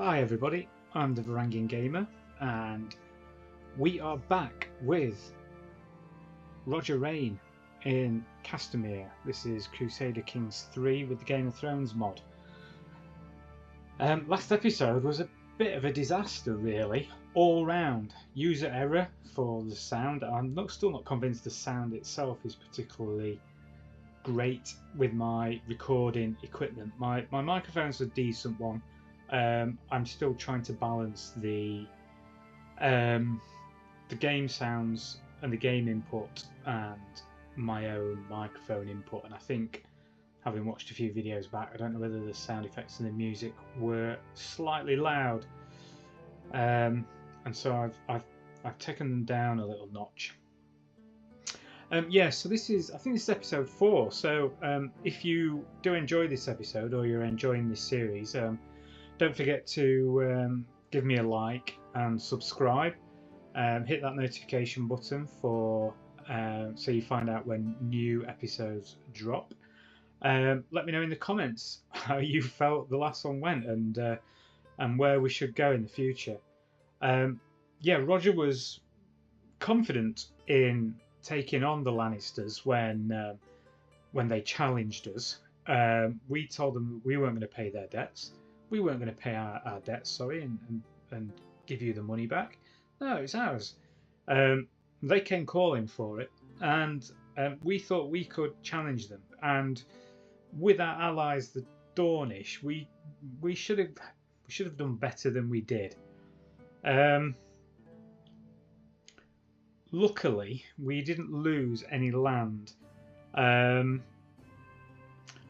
Hi everybody, I'm the Varangian Gamer and we are back with Roger Reynes in Castamere. This is Crusader Kings III with the Game of Thrones mod. Last episode was a bit of a disaster really, all round. User error for the sound. I'm still not convinced the sound itself is particularly great with my recording equipment. My microphone's a decent one. I'm still trying to balance the game sounds and the game input and my own microphone input, and I think, having watched a few videos back, I don't know whether the sound effects and the music were slightly loud, and so I've taken them down a little notch. Yeah, so I think this is episode 4. So if you do enjoy this episode or you're enjoying this series, don't forget to give me a like and subscribe. Hit that notification button for so you find out when new episodes drop. Let me know in the comments how you felt the last one went and where we should go in the future. Yeah, Roger was confident in taking on the Lannisters when they challenged us. We told them we weren't going to pay their debts. We weren't going to pay our debts, sorry, and give you the money back. No, it's ours. They came calling for it, and we thought we could challenge them. And with our allies, the Dornish, we should have done better than we did. Luckily, we didn't lose any land.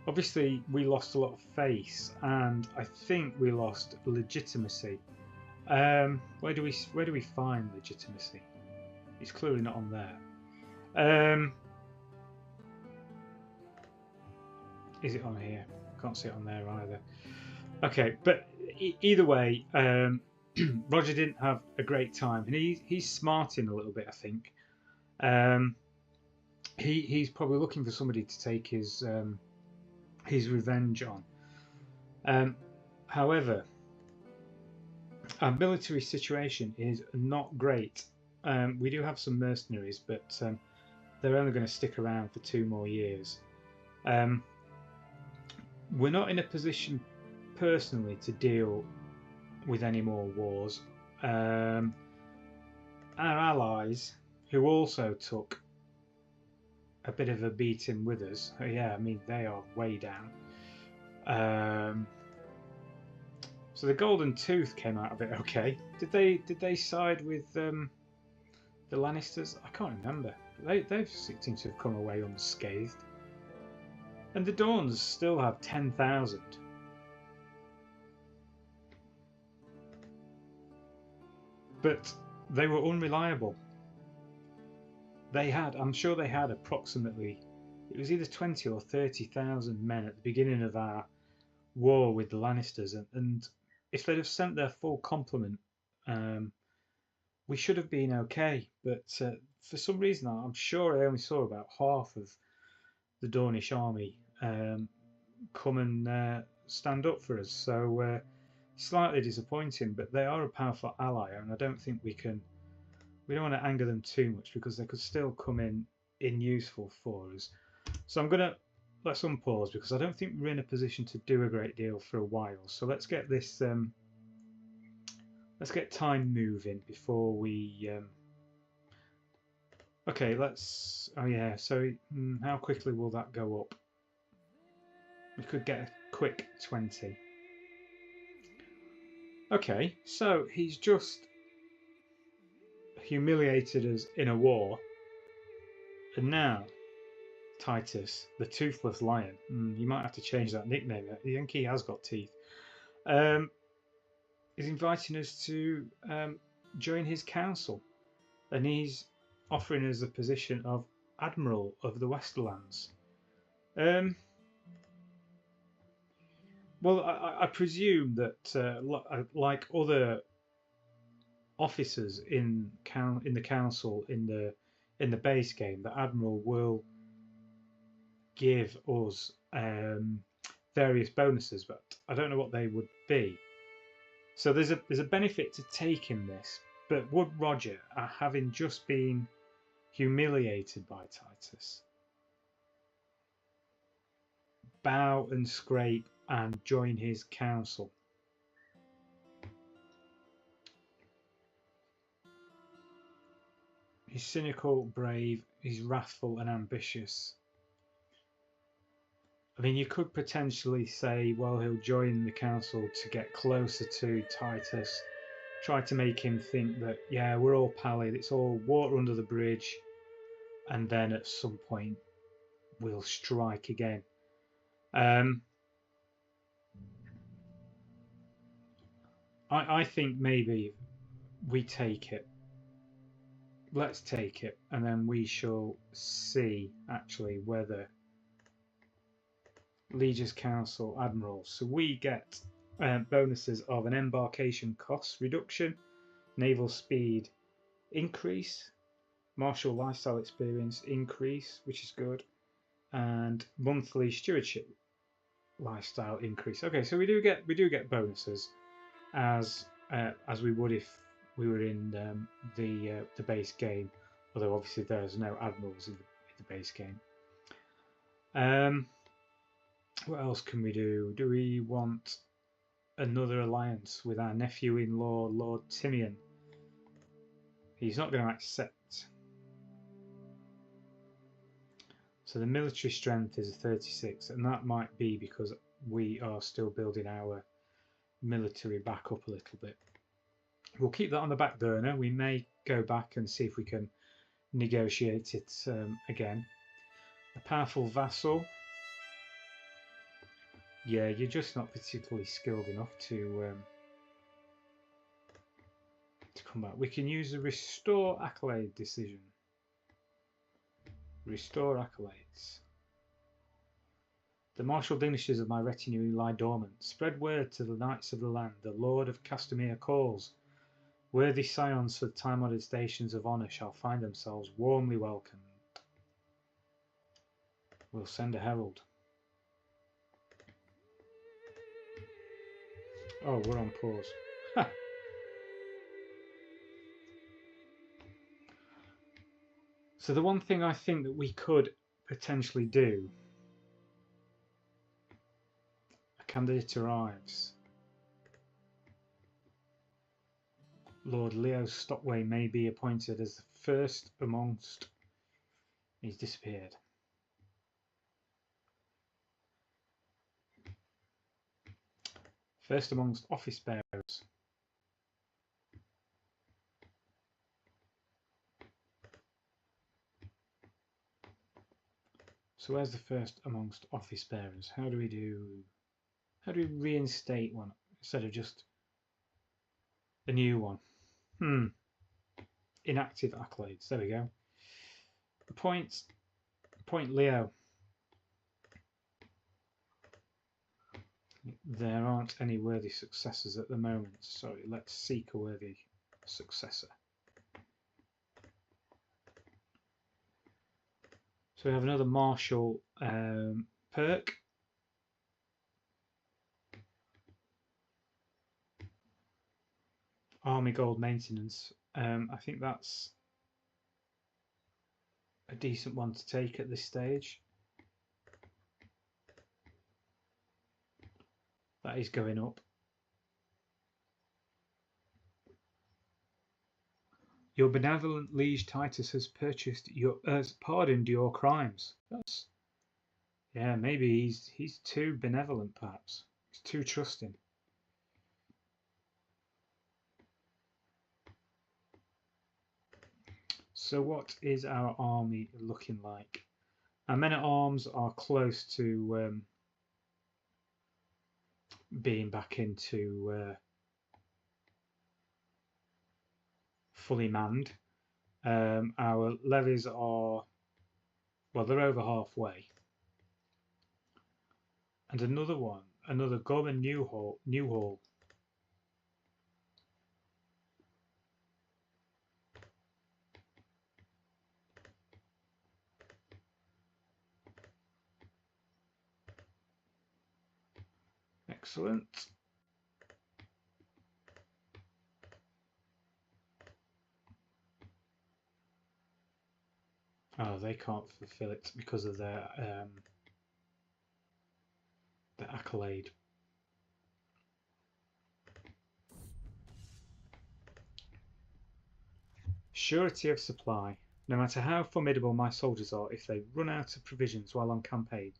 Obviously, we lost a lot of face, and I think we lost legitimacy. Where do we find legitimacy? It's clearly not on there. Is it on here? Can't see it on there either. Okay, but either way, Roger didn't have a great time, and he's smarting a little bit, I think. He's probably looking for somebody to take his revenge on. However, our military situation is not great. We do have some mercenaries, but they're only going to stick around for 2 more years. We're not in a position personally to deal with any more wars. Our allies, who also took a bit of a beating with us, yeah, I mean, they are way down. So the Golden Tooth came out of it okay. Did they side with the Lannisters? I can't remember. They seem to have come away unscathed. And the Dorns still have 10,000. But they were unreliable. I'm sure they had approximately, it was either 20 or 30,000 men at the beginning of our war with the Lannisters, and if they'd have sent their full complement, we should have been okay. But for some reason, I'm sure I only saw about half of the Dornish army come and stand up for us. So slightly disappointing, but they are a powerful ally, and I don't think we don't want to anger them too much, because they could still come in useful for us. So I'm gonna let's unpause, because I don't think we're in a position to do a great deal for a while. So let's get this let's get time moving before we okay, oh yeah, so how quickly will that go up? We could get a quick 20. Okay, so he's just humiliated us in a war, and now Titus, the Toothless Lion, you might have to change that nickname. I think he has got teeth. Is inviting us to join his council, and he's offering us the position of Admiral of the Westerlands. Well, I presume that like other officers in the council in the base game, the Admiral will give us various bonuses, but I don't know what they would be. So there's a benefit to taking this, but would Roger, having just been humiliated by Titus, bow and scrape and join his council? He's cynical, brave, he's wrathful and ambitious. I mean, you could potentially say, well, he'll join the council to get closer to Titus, try to make him think that, yeah, we're all pallid, it's all water under the bridge, and then at some point we'll strike again. I think maybe we take it. Let's take it, and then we shall see actually whether Liege's Council Admirals. So we get bonuses of an embarkation cost reduction, naval speed increase, martial lifestyle experience increase, which is good, and monthly stewardship lifestyle increase. Okay, so we do get bonuses as we would if we were in the base game, although obviously there's no admirals in the base game. What else can we do? Do we want another alliance with our nephew-in-law, Lord Timian? He's not going to accept. So the military strength is a 36, and that might be because we are still building our military back up a little bit. We'll keep that on the back burner. We may go back and see if we can negotiate it again. A powerful vassal. Yeah, you're just not particularly skilled enough to come back. We can use the restore accolade decision. Restore accolades. The martial dignitaries of my retinue lie dormant. Spread word to the knights of the land. The Lord of Castamere calls. Worthy scions for time-honoured stations of honour shall find themselves warmly welcomed. We'll send a herald. Oh, we're on pause. So the one thing I think that we could potentially do, a candidate arrives. Lord Leo Stockway may be appointed as the first amongst... He's disappeared. First amongst office bearers. So where's the first amongst office bearers? How do we reinstate one instead of just a new one? Inactive accolades. There we go. Appoint Leo. There aren't any worthy successors at the moment. Sorry, let's seek a worthy successor. So we have another martial perk. Army gold maintenance. I think that's a decent one to take at this stage. That is going up. Your benevolent liege Titus has pardoned your crimes. That's, yeah, maybe he's too benevolent, perhaps. He's too trusting. So what is our army looking like? Our men-at-arms are close to being back into fully manned. Our levies are, well, they're over halfway. And another Gorman Newhall. Excellent. Oh, they can't fulfill it because of their accolade. Surety of supply. No matter how formidable my soldiers are, if they run out of provisions while on campaign,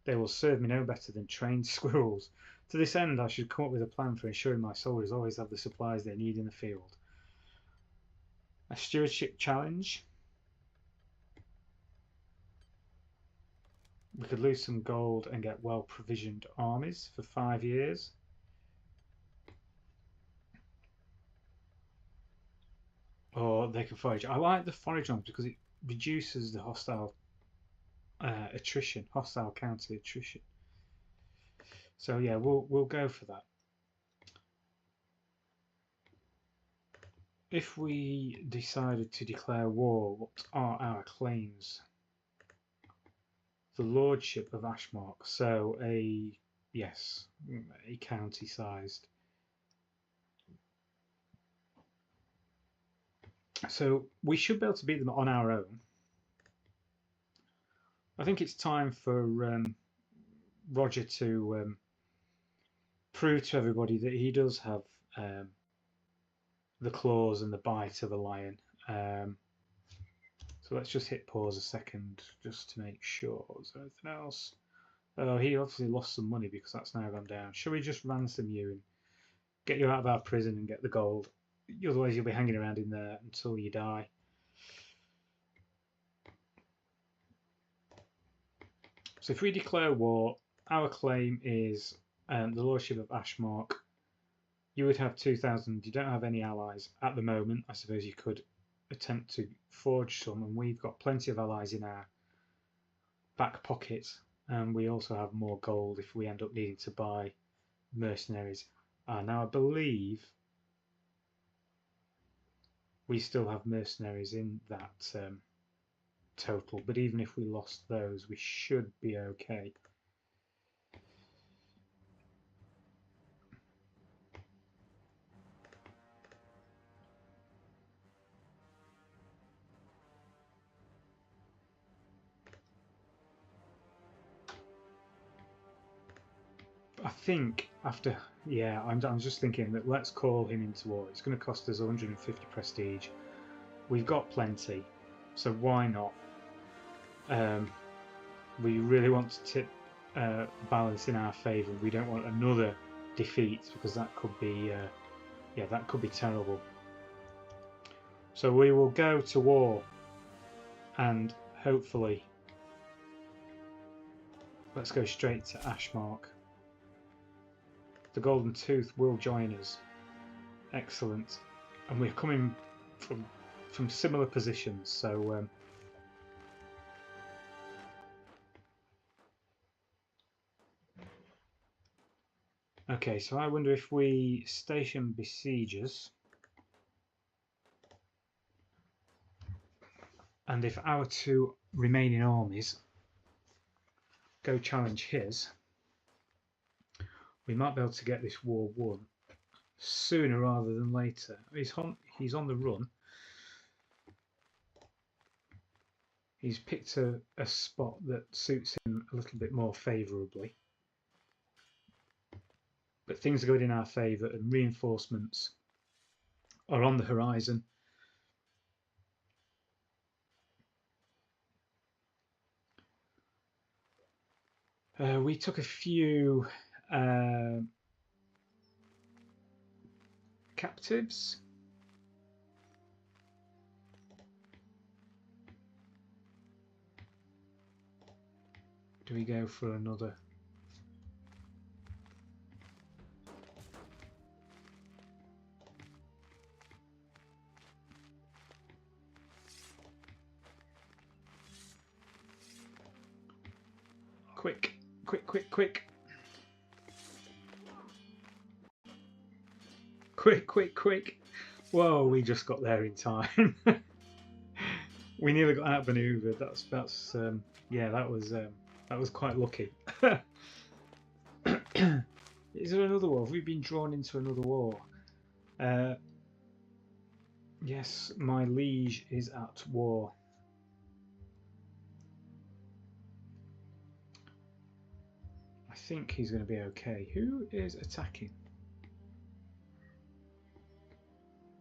they will serve me no better than trained squirrels. To this end, I should come up with a plan for ensuring my soldiers always have the supplies they need in the field. A stewardship challenge. We could lose some gold and get well provisioned armies for 5 years. Or they can forage. I like the forage ones because it reduces the hostile attrition, hostile counter attrition. So yeah, we'll go for that. If we decided to declare war, what are our claims? The lordship of Ashmark, so a county-sized. So we should be able to beat them on our own. I think it's time for Roger to prove to everybody that he does have the claws and the bite of a lion. So let's just hit pause a second just to make sure. Is there anything else? Oh, he obviously lost some money because that's now gone down. Shall we just ransom you and get you out of our prison and get the gold? Otherwise you'll be hanging around in there until you die. So if we declare war, our claim is the lordship of Ashmark. You would have 2,000. You don't have any allies at the moment. I suppose you could attempt to forge some, and we've got plenty of allies in our back pocket, and we also have more gold if we end up needing to buy mercenaries. Now I believe we still have mercenaries in that total, but even if we lost those, we should be okay. I think after, yeah, I'm just thinking that let's call him into war. It's going to cost us 150 prestige. We've got plenty, so why not? We really want to tip balance in our favour. We don't want another defeat because that could be, that could be terrible. So we will go to war, and hopefully, let's go straight to Ashmark. The Golden Tooth will join us. Excellent. And we're coming from similar positions, so okay, so I wonder if we station besiegers, and if our two remaining armies go challenge his, we might be able to get this war won sooner rather than later. He's on the run. He's picked a spot that suits him a little bit more favourably. But things are going in our favour, and reinforcements are on the horizon. We took a few captives. Do we go for another? Quick, quick, quick, quick. Quick, quick, quick. Whoa, we just got there in time. We nearly got outmaneuvered. Yeah, that was quite lucky. Is there another war? Have we been drawn into another war? Yes, my liege is at war. think he's going to be okay. Who is attacking?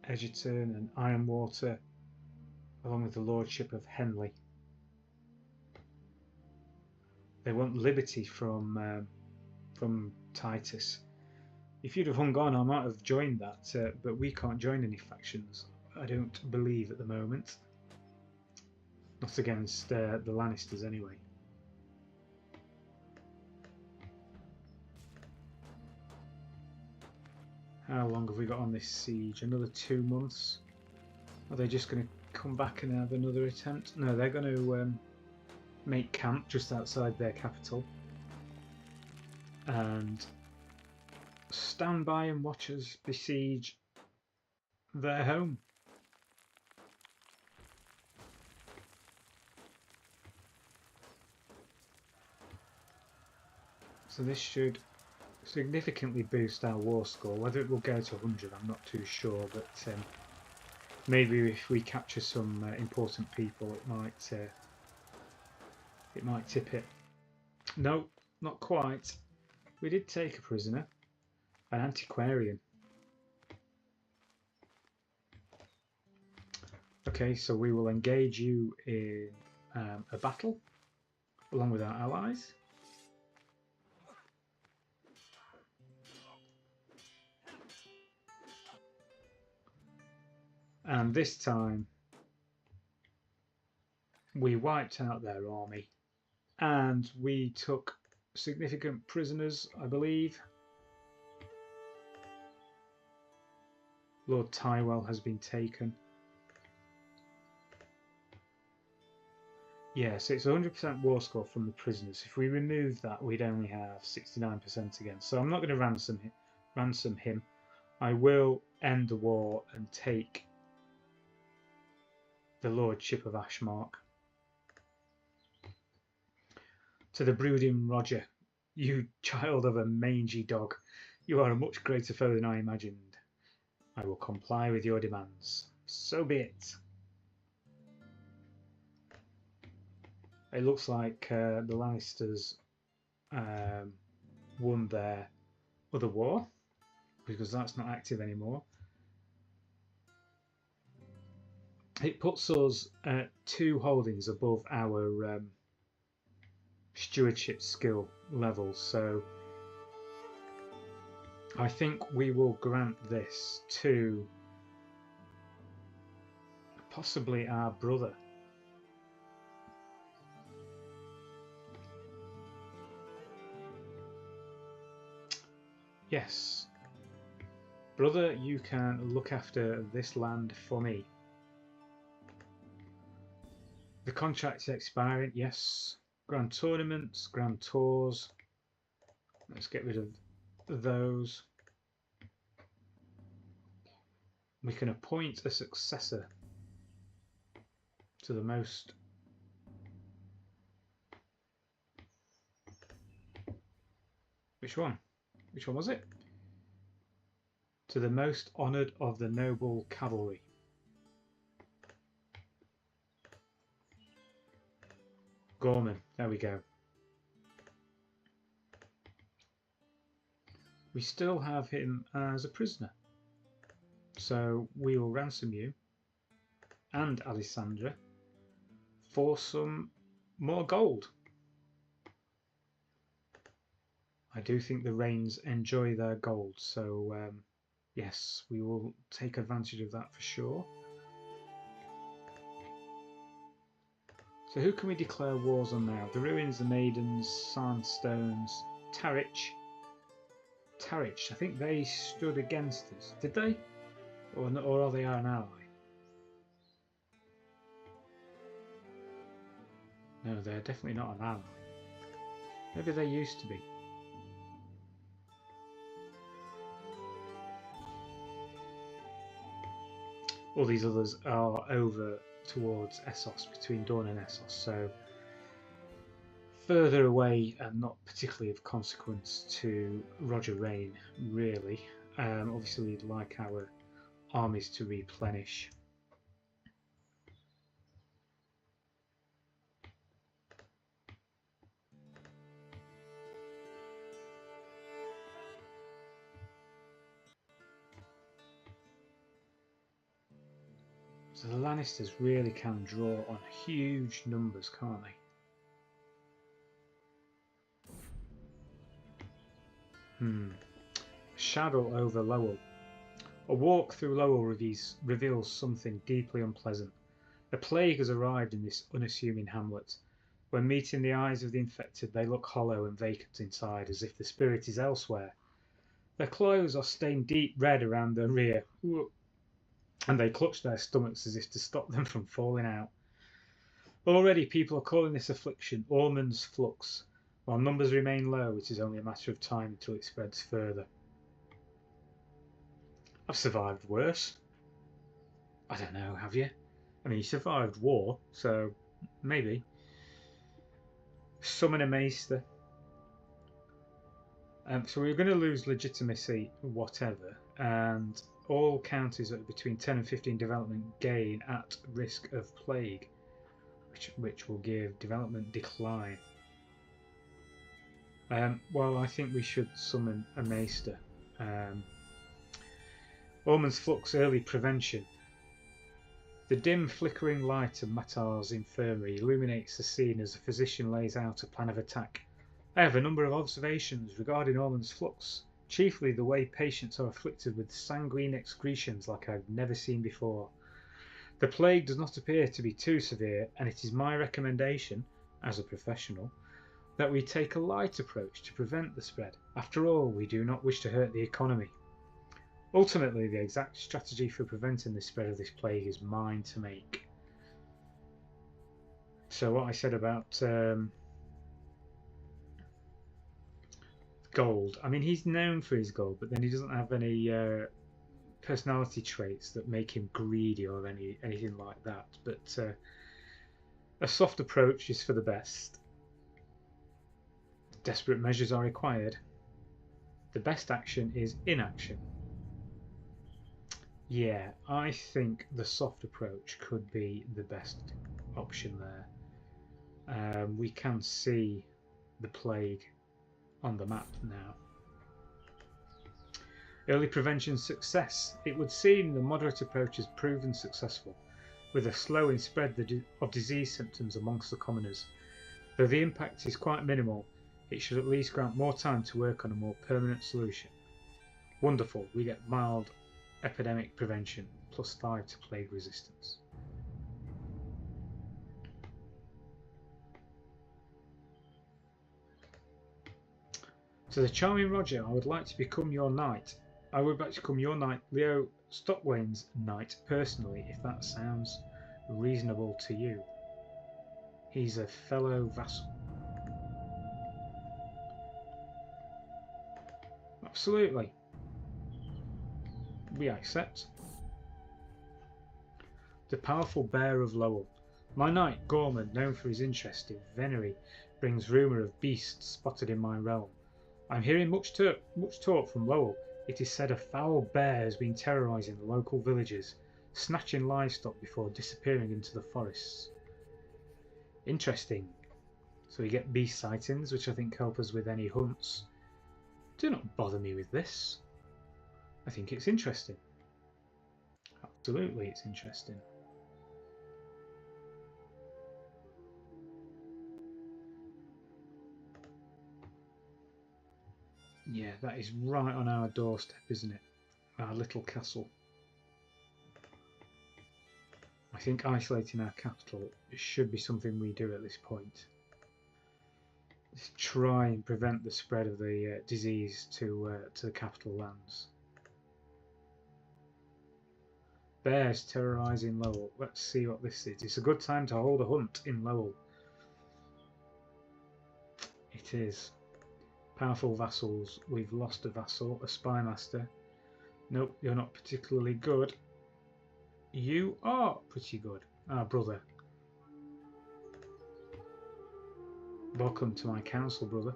Egerton and Ironwater, along with the Lordship of Henley. They want liberty from Titus. If you'd have hung on, I might have joined that, but we can't join any factions, I don't believe, at the moment. Not against the Lannisters, anyway. How long have we got on this siege? Another 2 months? Are they just going to come back and have another attempt? No, they're going to make camp just outside their capital and stand by and watch us besiege their home. So this should significantly boost our war score. Whether it will go to 100, I'm not too sure, but maybe if we capture some important people, it might tip it. No, not quite. We did take a prisoner, an antiquarian. Okay, so we will engage you in a battle along with our allies. And this time we wiped out their army and we took significant prisoners, I believe. Lord Tywell has been taken. Yeah, so it's 100% war score from the prisoners. If we remove that, we'd only have 69% again. So I'm not going to ransom him. I will end the war and take the Lordship of Ashmark. To the brooding Roger, you child of a mangy dog, you are a much greater foe than I imagined. I will comply with your demands. So be it. It looks like the Lannisters won their other war, because that's not active anymore. It puts us at 2 holdings above our stewardship skill level, so I think we will grant this to possibly our brother. Yes, brother, you can look after this land for me. The contract's expiring, yes. Grand tournaments, grand tours. Let's get rid of those. We can appoint a successor to the most. Which one? Which one was it? To the most honoured of the noble cavalry. Gorman, there we go. We still have him as a prisoner, so we will ransom you and Alessandra for some more gold. I do think the Reynes enjoy their gold, so yes, we will take advantage of that for sure. So who can we declare wars on now? The Ruins, the Maidens, Sandstones, Tarich. Tarich, I think they stood against us. Did they? Or are they an ally? No, they're definitely not an ally. Maybe they used to be. All these others are over towards Essos, between Dawn and Essos, so further away and not particularly of consequence to Roger Reyne, really. Obviously we'd like our armies to replenish. So the Lannisters really can draw on huge numbers, can't they? Shadow over Lowell. A walk through Lowell reveals something deeply unpleasant. A plague has arrived in this unassuming hamlet. When meeting the eyes of the infected, they look hollow and vacant inside, as if the spirit is elsewhere. Their clothes are stained deep red around their rear, and they clutch their stomachs as if to stop them from falling out. Already people are calling this affliction Ormond's Flux. While numbers remain low, it is only a matter of time until it spreads further. I've survived worse. I don't know, have you? I mean, you survived war, so maybe. Summon a Maester. So we're going to lose legitimacy, whatever, and all counties at between 10 and 15 development gain at risk of plague, which will give development decline. Well, I think we should summon a Maester. Ormond's Flux early prevention. The dim flickering light of Matar's infirmary illuminates the scene as the physician lays out a plan of attack. I have a number of observations regarding Ormond's Flux, chiefly the way patients are afflicted with sanguine excretions like I've never seen before. The plague does not appear to be too severe, and it is my recommendation, as a professional, that we take a light approach to prevent the spread. After all, we do not wish to hurt the economy. Ultimately, the exact strategy for preventing the spread of this plague is mine to make. So what I said about gold, I mean, he's known for his gold, but then he doesn't have any personality traits that make him greedy or anything like that. But a soft approach is for the best. Desperate measures are required. The best action is inaction. Yeah, I think the soft approach could be the best option there. We can see the plague on the map now. Early prevention success. It would seem the moderate approach has proven successful, with a slowing spread of disease symptoms amongst the commoners. Though the impact is quite minimal, it should at least grant more time to work on a more permanent solution. Wonderful, we get mild epidemic prevention, +5 to plague resistance. So the charming Roger, I would like to become your knight. I would like to become your knight, Leo Stockwain's knight, personally, if that sounds reasonable to you. He's a fellow vassal. Absolutely. We accept. The powerful bear of Lowell. My knight Gorman, known for his interest in venery, brings rumour of beasts spotted in my realm. I'm hearing much talk from Lowell. It is said a foul bear has been terrorising the local villages, snatching livestock before disappearing into the forests. Interesting. So we get beast sightings, which I think help us with any hunts. Do not bother me with this. I think it's interesting. Absolutely, it's interesting. Yeah, that is right on our doorstep, isn't it? Our little castle. I think isolating our capital should be something we do at this point. Let's try and prevent the spread of the disease to the capital lands. Bears terrorising Lowell. Let's see what this is. It's a good time to hold a hunt in Lowell. It is. Powerful vassals. We've lost a vassal, a spymaster. Nope, you're not particularly good. You are pretty good. Our brother. Welcome to my council, brother.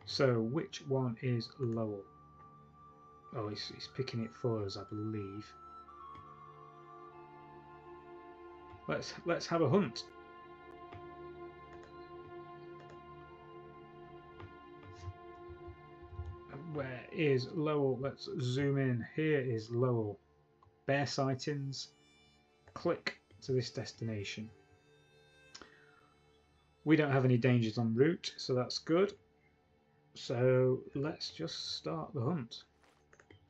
So, which one is Lowell? Oh, he's picking it for us, I believe. Let's have a hunt. Where is Lowell? Let's zoom in. Here is Lowell. Bear sightings. Click to this destination. We don't have any dangers en route, so that's good. So let's just start the hunt.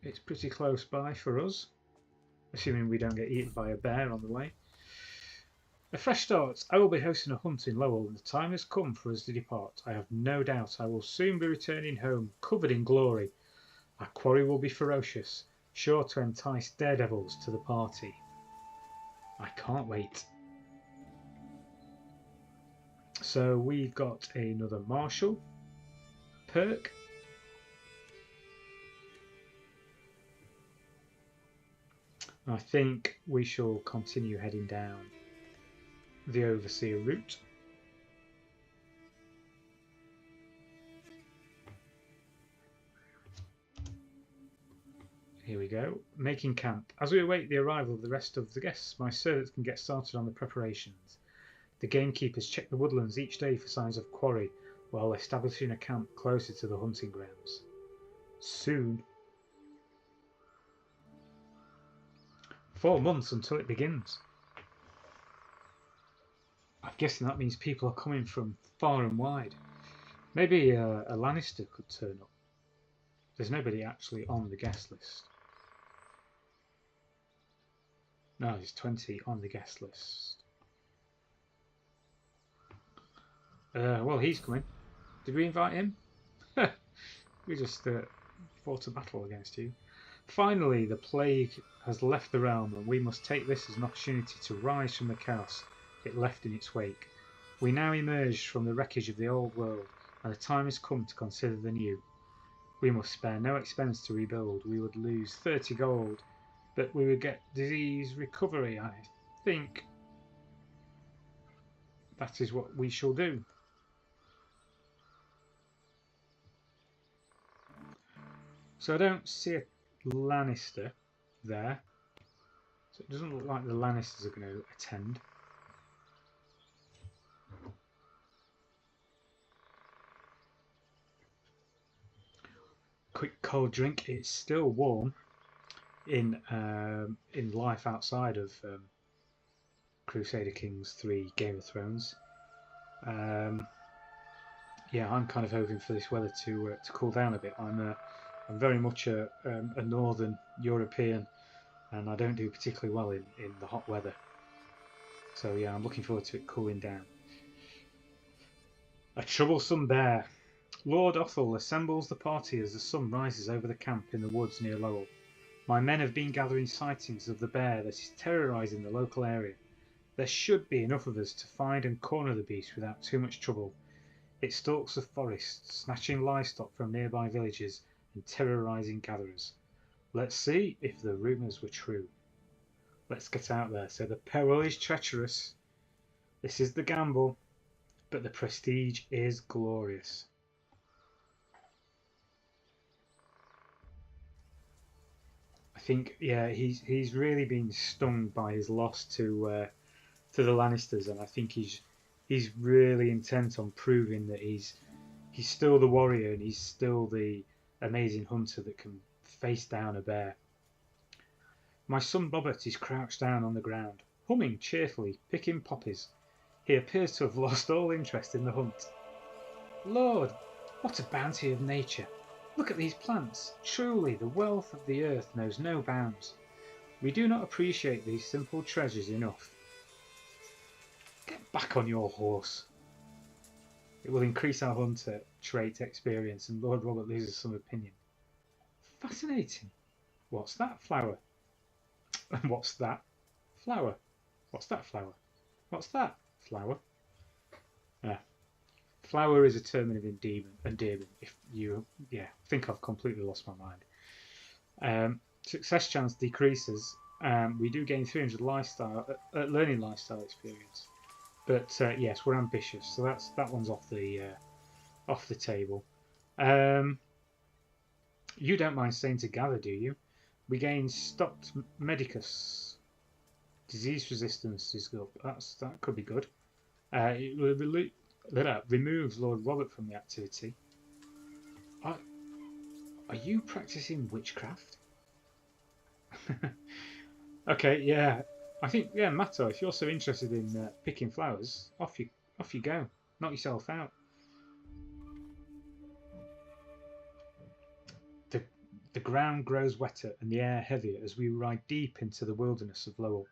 It's pretty close by for us, assuming we don't get eaten by a bear on the way. A fresh start. I will be hosting a hunt in Lowell, and the time has come for us to depart. I have no doubt I will soon be returning home, covered in glory. Our quarry will be ferocious, sure to entice daredevils to the party. I can't wait. So we've got another marshal perk. I think we shall continue heading down the overseer route. Here we go. Making camp. As we await the arrival of the rest of the guests, my servants can get started on the preparations. The gamekeepers check the woodlands each day for signs of quarry, while establishing a camp closer to the hunting grounds. Soon. 4 months until it begins. I'm guessing that means people are coming from far and wide. Maybe a Lannister could turn up. There's nobody actually on the guest list. No, there's 20 on the guest list. Well, he's coming. Did we invite him? We just fought a battle against you. Finally, the plague has left the realm, and we must take this as an opportunity to rise from the chaos it left in its wake. We now emerge from the wreckage of the old world, and the time has come to consider the new. We must spare no expense to rebuild. We would lose 30 gold, but we would get disease recovery. I think that is what we shall do. So I don't see a Lannister there, so it doesn't look like the Lannisters are going to attend. Quick cold drink. It's still warm in life outside of Crusader Kings III Game of Thrones. Yeah, I'm kind of hoping for this weather to cool down a bit. I'm very much a northern European, and I don't do particularly well in the hot weather. So yeah, I'm looking forward to it cooling down. A troublesome bear. Lord Othel assembles the party as the sun rises over the camp in the woods near Lowell. My men have been gathering sightings of the bear that is terrorising the local area. There should be enough of us to find and corner the beast without too much trouble. It stalks the forest, snatching livestock from nearby villages and terrorising gatherers. Let's see if the rumours were true. Let's get out there. So the peril is treacherous. This is the gamble, but the prestige is glorious. I think, yeah, he's really been stung by his loss to the Lannisters, and I think he's really intent on proving that he's still the warrior and he's still the amazing hunter that can face down a bear. My son Robert is crouched down on the ground, humming cheerfully, picking poppies. He appears to have lost all interest in the hunt. Lord, what a bounty of nature! Look at these plants. Truly, the wealth of the earth knows no bounds. We do not appreciate these simple treasures enough. Get back on your horse. It will increase our hunter trait experience, and Lord Robert loses some opinion. Fascinating. What's that flower? What's that flower? What's that flower? What's that flower? Flower is a term of endearment. If you, I think I've completely lost my mind. Success chance decreases. We do gain 300 learning lifestyle experience, but yes, we're ambitious, so that one's off the table. You don't mind staying to gather, do you? We gain stocked medicus. Disease resistance is good. That could be good. It will removes Lord Robert from the activity. Are you practicing witchcraft? Okay, yeah. I think, yeah, Matto, if you're so interested in picking flowers, off you go. Knock yourself out. The, the ground grows wetter and the air heavier as we ride deep into the wilderness of Lowell.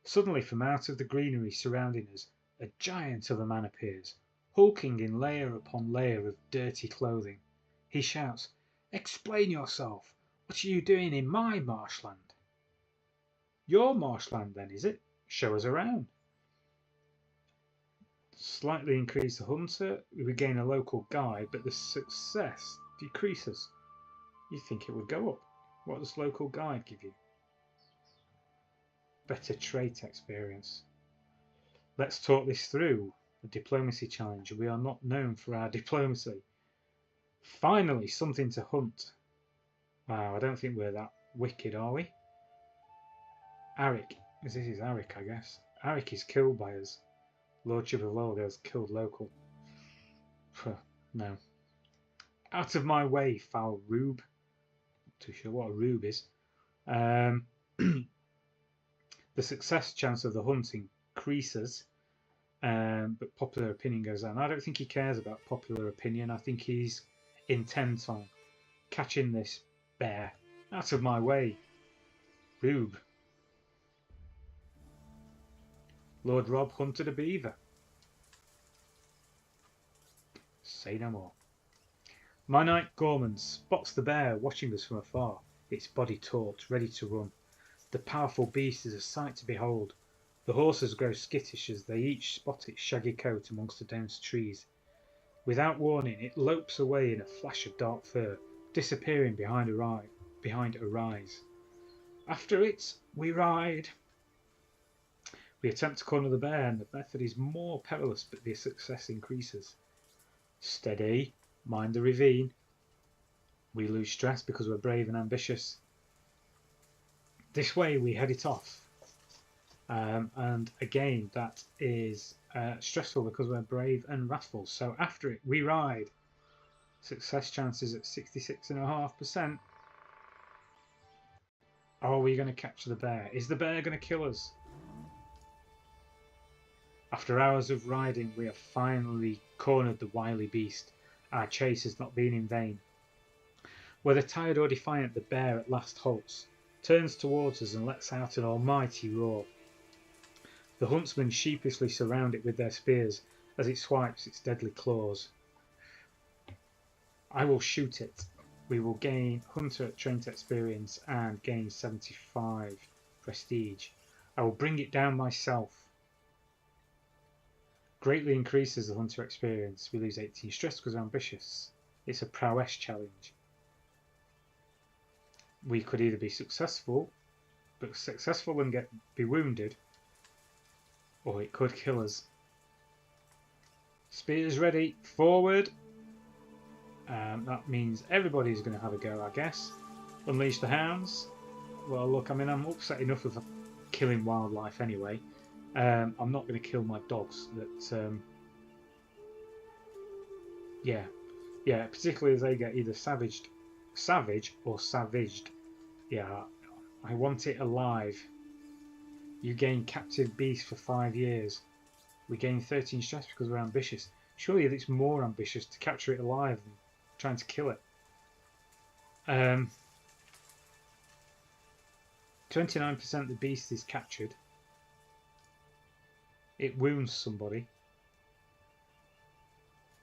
Suddenly, from out of the greenery surrounding us, a giant of a man appears, hulking in layer upon layer of dirty clothing. He shouts, "Explain yourself! What are you doing in my marshland?" "Your marshland, then, is it? Show us around." Slightly increase the hunter, we gain a local guide, but the success decreases. You think it would go up. What does local guide give you? Better trait experience. Let's talk this through. A diplomacy challenge. We are not known for our diplomacy. Finally, something to hunt. Wow, I don't think we're that wicked, are we? Arik. This is Arik, I guess. Arik is killed by us. Lordship of Lowell has killed local. No. Out of my way, foul rube. Not too sure what a rube is. The success chance of the hunt increases, but popular opinion goes down. I don't think he cares about popular opinion. I think he's intent on catching this bear. Out of my way, rube. Lord Rob hunted a beaver. Say no more. My knight Gorman spots the bear watching us from afar, its body taut, ready to run. The powerful beast is a sight to behold. The horses grow skittish as they each spot its shaggy coat amongst the dense trees. Without warning, it lopes away in a flash of dark fur, disappearing behind a rise. After it, we ride. We attempt to corner the bear, and the method is more perilous, but the success increases. Steady, mind the ravine. We lose stress because we're brave and ambitious. This way we head it off. And again, that is stressful because we're brave and wrathful. So after it, we ride. Success chances at 66.5%. Are we going to capture the bear? Is the bear going to kill us? After hours of riding, we have finally cornered the wily beast. Our chase has not been in vain. Whether tired or defiant, the bear at last halts, turns towards us and lets out an almighty roar. The huntsmen sheepishly surround it with their spears as it swipes its deadly claws. I will shoot it. We will gain hunter trait experience and gain 75 prestige. I will bring it down myself. Greatly increases the hunter experience. We lose 18 stress because we're ambitious. It's a prowess challenge. We could either be successful and be wounded, or it could kill us. Spears ready, forward. That means everybody's going to have a go, I guess. Unleash the hounds. Well, look, I mean, I'm upset enough of killing wildlife anyway. I'm not going to kill my dogs. Yeah, particularly as they get either savage or savaged. Yeah, I want it alive. You gain captive beast for 5 years. We gain 13 stress because we're ambitious. Surely it's more ambitious to capture it alive than trying to kill it. 29% of the beast is captured. It wounds somebody.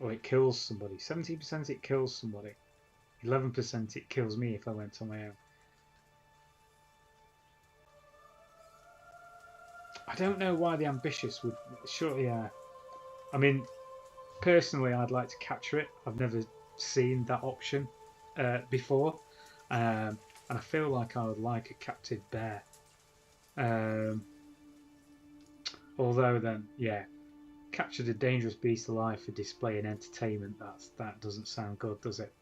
Or it kills somebody. 17% it kills somebody. 11% it kills me if I went on my own. I don't know why the ambitious would... Surely, I mean, personally, I'd like to capture it. I've never seen that option before. And I feel like I would like a captive bear. Although then, yeah, captured a dangerous beast alive for display and entertainment. That doesn't sound good, does it?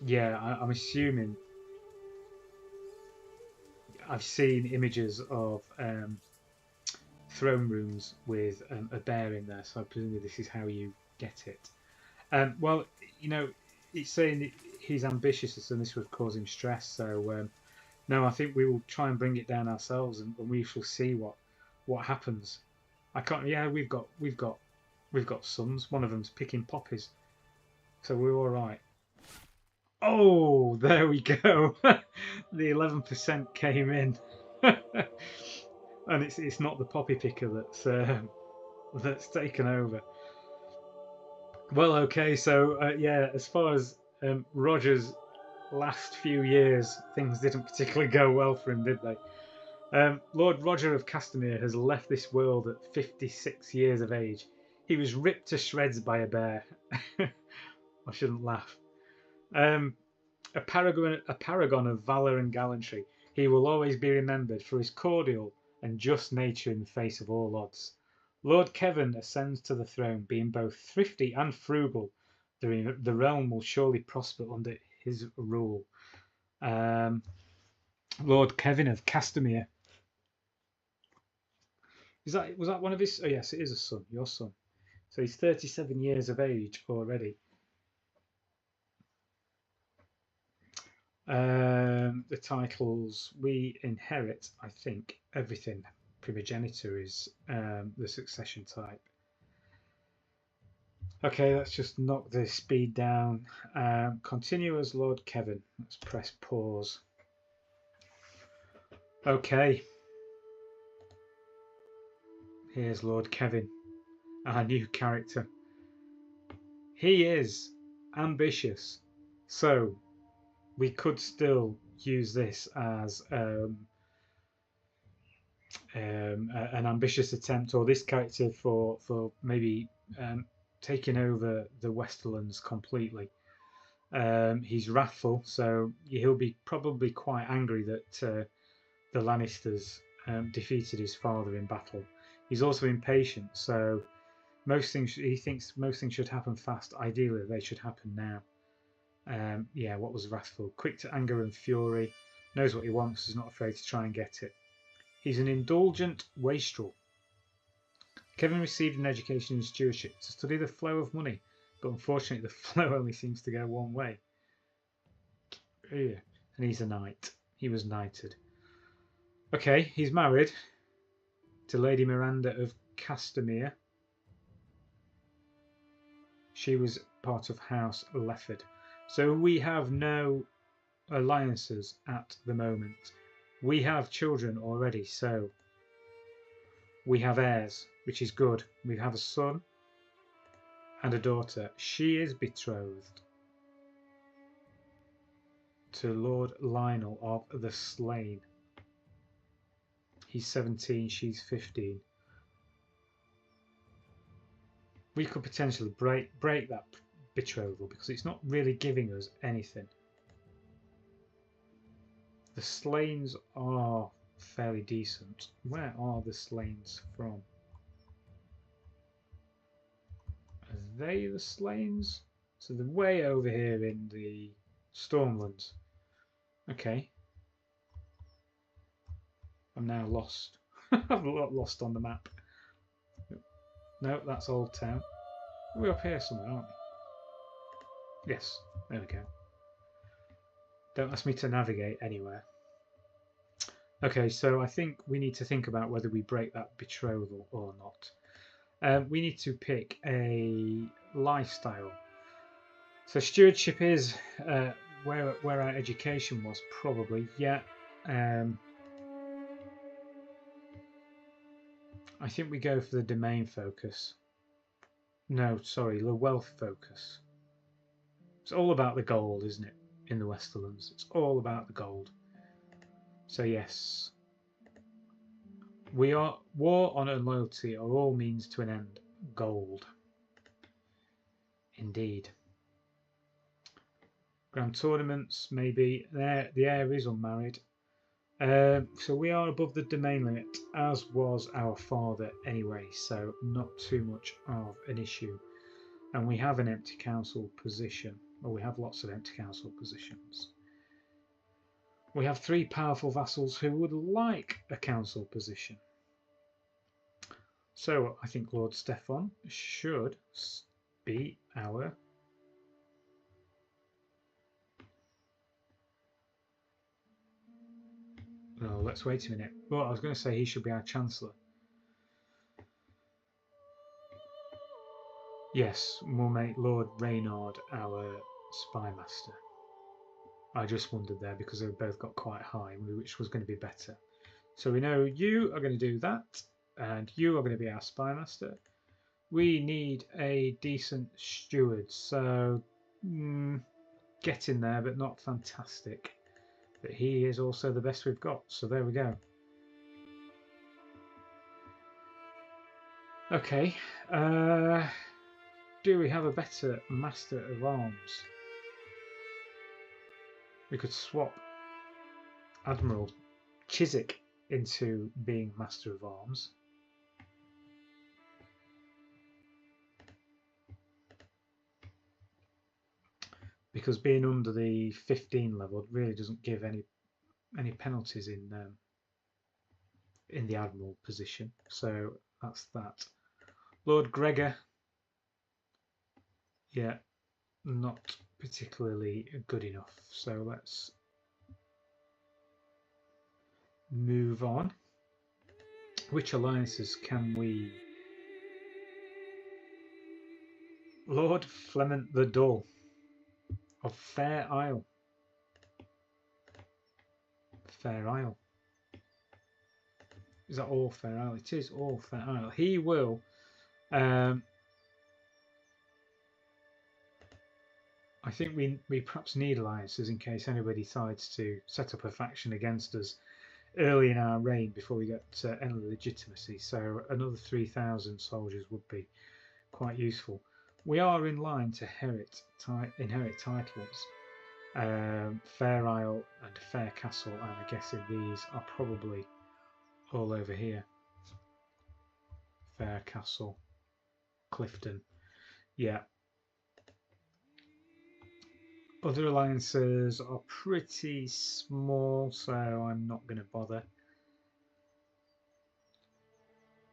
Yeah, I'm assuming. I've seen images of throne rooms with a bear in there, so presumably this is how you get it. Well, you know, it's saying that he's ambitious and this would cause him stress. So no, I think we will try and bring it down ourselves, and we shall see what happens. I can't. Yeah, we've got sons. One of them's picking poppies, so we're all right. Oh, there we go. The 11% came in, and it's not the poppy picker that's taken over. Well, okay, so yeah, as far as Roger's last few years, things didn't particularly go well for him, did they? Lord Roger of Castamere has left this world at 56 years of age. He was ripped to shreds by a bear. I shouldn't laugh. Um, a paragon of valour and gallantry, he will always be remembered for his cordial and just nature in the face of all odds. Lord Kevin ascends to the throne, being both thrifty and frugal. The realm will surely prosper under his rule. Um, Lord Kevin of Castamere. Was that one of his? Oh yes, it is a son. Your son. So he's 37 years of age already. The titles we inherit, I think, everything. Primogeniture is the succession type. Okay, let's just knock the speed down. Continue as Lord Kevin. Let's press pause. Okay. Here's Lord Kevin, our new character. He is ambitious, so we could still use this as an ambitious attempt, or this character for maybe taking over the Westerlands completely. He's wrathful, so he'll be probably quite angry that the Lannisters defeated his father in battle. He's also impatient, so he thinks most things should happen fast. Ideally, they should happen now. Yeah, what was wrathful? Quick to anger and fury. Knows what he wants, is not afraid to try and get it. He's an indulgent wastrel. Kevin received an education in stewardship to study the flow of money, but unfortunately the flow only seems to go one way. Yeah. And he's a knight. He was knighted. Okay, he's married to Lady Miranda of Castamere. She was part of House Lefford. So we have no alliances at the moment. We have children already, so we have heirs, which is good. We have a son and a daughter. She is betrothed to Lord Lionel of the Slain. He's 17, she's 15. We could potentially break that betrothal because it's not really giving us anything. The Slains are fairly decent. Where are the Slains from? Are they the Slains? So they're way over here in the Stormlands. Okay. I'm now lost. I've lost on the map. No, that's Old Town. We're up here somewhere, aren't we? Yes, there we go. Don't ask me to navigate anywhere. Okay, so I think we need to think about whether we break that betrothal or not. We need to pick a lifestyle. So stewardship is where our education was, probably. Yeah. I think we go for the domain focus. No, sorry, the wealth focus. It's all about the gold, isn't it? In the Westerlands, it's all about the gold. So yes, we are war, honour and loyalty are all means to an end. Gold. Indeed. Grand tournaments, maybe. The heir is unmarried. So we are above the domain limit, as was our father anyway, so not too much of an issue. And we have an empty council position. Well, we have lots of empty council positions. We have 3 powerful vassals who would like a council position. So I think Lord Stefan should be our No, let's wait a minute. Well, I was going to say he should be our Chancellor. Yes, we'll make Lord Reynard our Spymaster. I just wondered there because they both got quite high, which was going to be better. So we know you are going to do that, and you are going to be our Spymaster. We need a decent steward, so get in there, but not fantastic. But he is also the best we've got, so there we go. Okay, do we have a better Master of Arms? We could swap Admiral Chiswick into being Master of Arms. Because being under the 15 level really doesn't give any penalties in the Admiral position. So that's that. Lord Gregor, yeah, not particularly good enough. So let's move on. Which alliances can we? Lord Flement the Dull of Fair Isle. Fair Isle. Is that all Fair Isle? It is all Fair Isle. He will. I think we perhaps need alliances in case anybody decides to set up a faction against us early in our reign before we get any legitimacy. So another 3,000 soldiers would be quite useful. We are in line to inherit titles. Fair Isle and Fair Castle, and I'm guessing these are probably all over here. Fair Castle, Clifton, yeah. Other alliances are pretty small, so I'm not going to bother.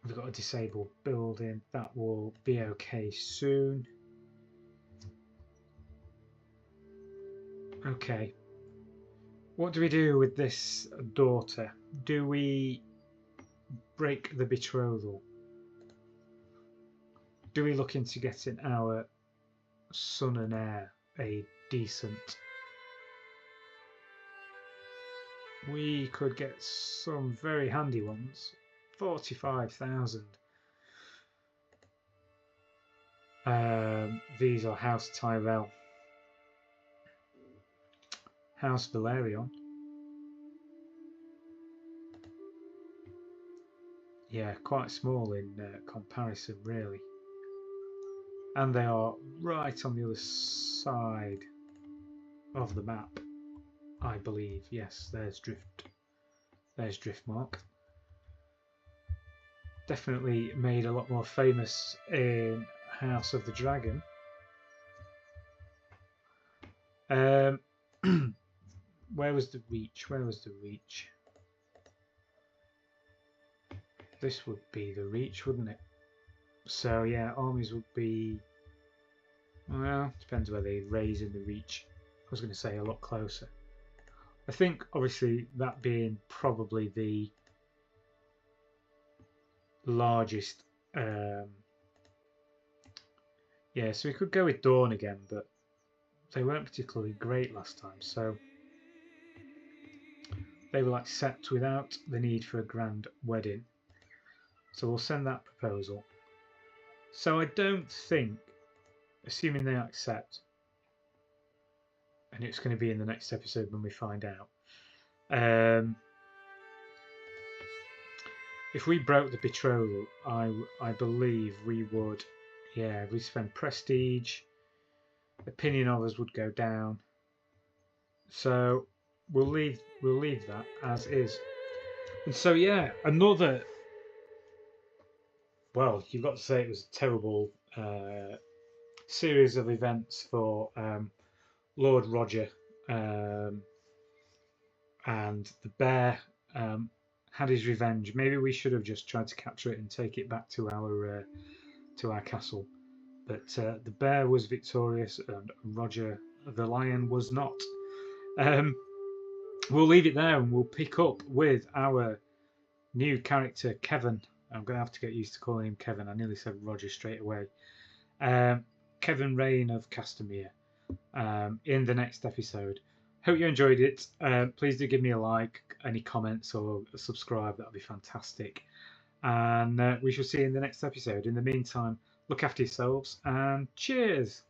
We've got a disabled building, that will be okay soon. Okay, what do we do with this daughter? Do we break the betrothal? Do we look into getting our son and heir a decent? We could get some very handy ones. 45,000. These are House Tyrell, House Valerion. Yeah, quite small in comparison, really. And they are right on the other side of the map, I believe. Yes, there's Drift. There's Driftmark. Definitely made a lot more famous in House of the Dragon. Where was the Reach? Where was the Reach? This would be the Reach, wouldn't it? So yeah, armies would be, well, depends where they raise in the Reach. I was going to say a lot closer. I think obviously that being probably the largest. Yeah, so we could go with Dawn again, but they weren't particularly great last time, so they will accept without the need for a grand wedding. So we'll send that proposal. So I don't think, assuming they accept, and it's going to be in the next episode when we find out, if we broke the betrothal, I believe we would, yeah, we spend prestige, opinion of us would go down. So we'll leave that as is. And so yeah, another, well, you've got to say it was a terrible series of events for Lord Roger, and the bear had his revenge. Maybe we should have just tried to capture it and take it back to our castle, but the bear was victorious and Roger the lion was not. we'll leave it there and we'll pick up with our new character, Kevin. I'm going to have to get used to calling him Kevin. I nearly said Roger straight away. Kevin Reynes of Castamere in the next episode. Hope you enjoyed it. Please do give me a like, any comments, or a subscribe. That would be fantastic. And we shall see you in the next episode. In the meantime, look after yourselves and cheers.